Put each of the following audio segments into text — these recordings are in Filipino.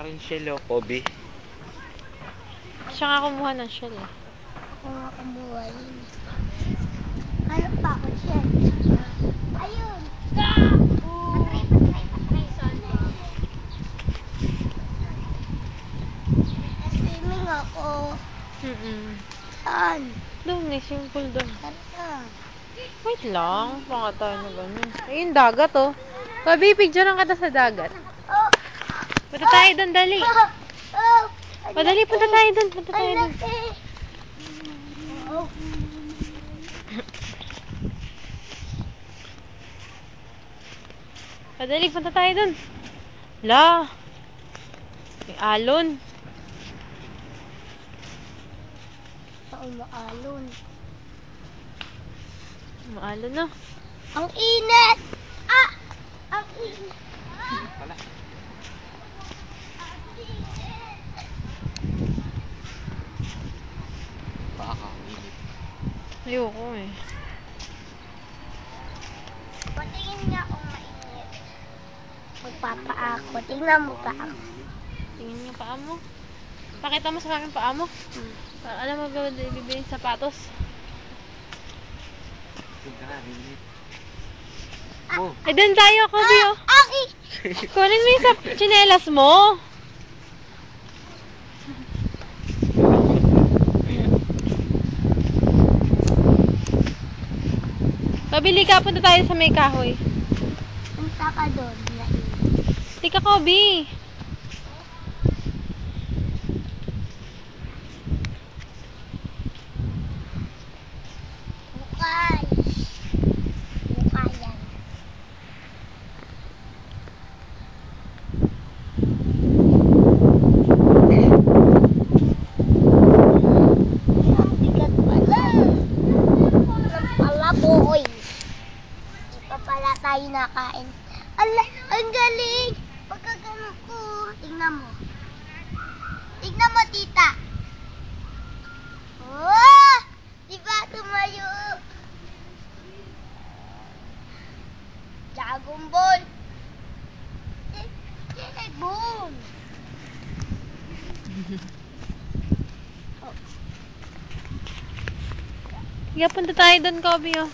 ka rin shell, oh, Kobe. Siya nga kumuha ng shell eh. Ako nga kumuha yun. Hanap pa ako siya. Ayun! Patry. Swimming ako. Saan? Doon eh, simple doon. Saan ka? Wait lang, baka tayo na gano'n. Ayun, dagat oh. Babi, picturean kita sa dagat. Oh! Punta tayo doon, dali. Oh! Madali, punta tayo doon. Punta tayo Ang doon. laki! Oh! Madali, punta tayo doon. La. May alon. Maalon. Maalon na. Ang init! Ah! Ang init! Pala. Baka, init. Ayoko eh. Patingin niya kung mainit. Magpapaa ako. Tingnan mo pa ako. Tingin niyo paa mo. Pakita mo sa akin paa mo. Alam mo ba bibili sapatos? Huwag ka na, init. Ah. Oh. Eh, doon tayo, Kobe oh. Aki! Kunin mo yung tsinelas mo. Pabili ka, punta tayo sa may kahoy. Punta ka doon. Tika, Kobe. Bukay. Bukayan. Ang bigat pala. Ang pala, boy. Hindi pa pala tayo nakain. Ala, ang galing. Pagkagano ko. Tingnan mo. Tingnan mo, tita. Oh! Diba tumayo? Dragon Ball. Boom. Higa, punta tayo doon, Kobe oh.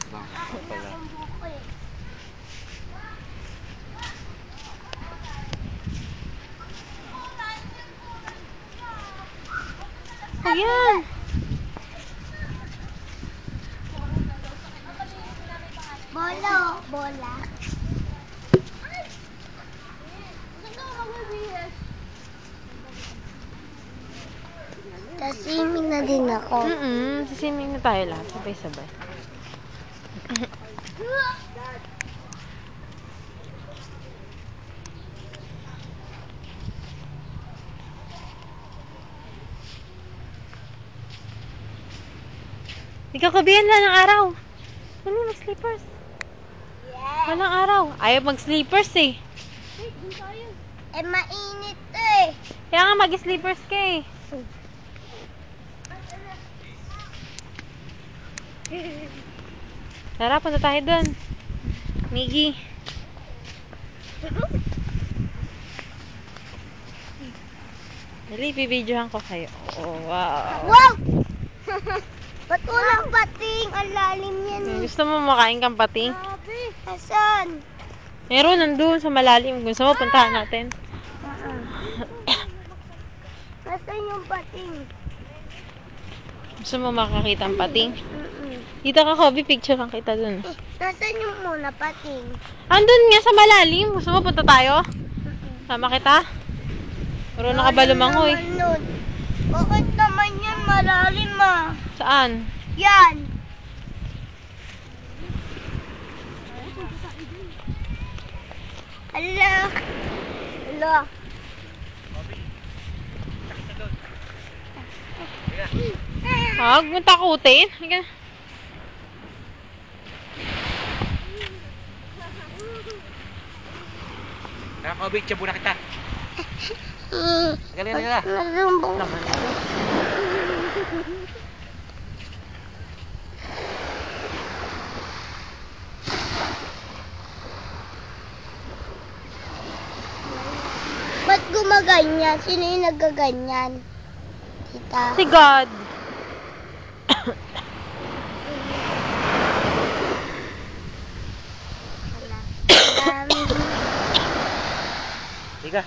Baka pala. Ayan. Bola. Bola. Swimming na din ako. Sisimming na tayo lahat, sabay-sabay. Ikaw, Kobe, yan lang ang araw. Ano, mag-slippers. Yeah. Walang araw. Ayaw mag-slippers eh. Eh, mainit eh. Kaya nga mag-slippers ka eh. Tara, punta tayo dun. Miggy. Dali, bibidyohan ko kayo. Oh, wow. Wow! Ba't walang pating? Ang lalim yan. Gusto mo makain kang pating? Grabe. Asan? Meron, nandun sa malalim. Gusto mo, puntahan natin. Asan yung pating? Gusto mo makakita ang pating? Dito ka, Kobe, picture lang kita dun. Nasaan yung muna pating? Andun nga sa malalim. Gusto mo, punta tayo? Sama kita? Marunong ka ba lumangoy? Bakit naman yan malalim ah? Saan? Yan. Ala. Ala. Huwag mo takutin. Higa. Kaya, Kobe, tiyabo na kita. Galing na. Nalumbong. gumaganyan? Sino yung nagaganyan? Tita. Si God. Wala. Tiga.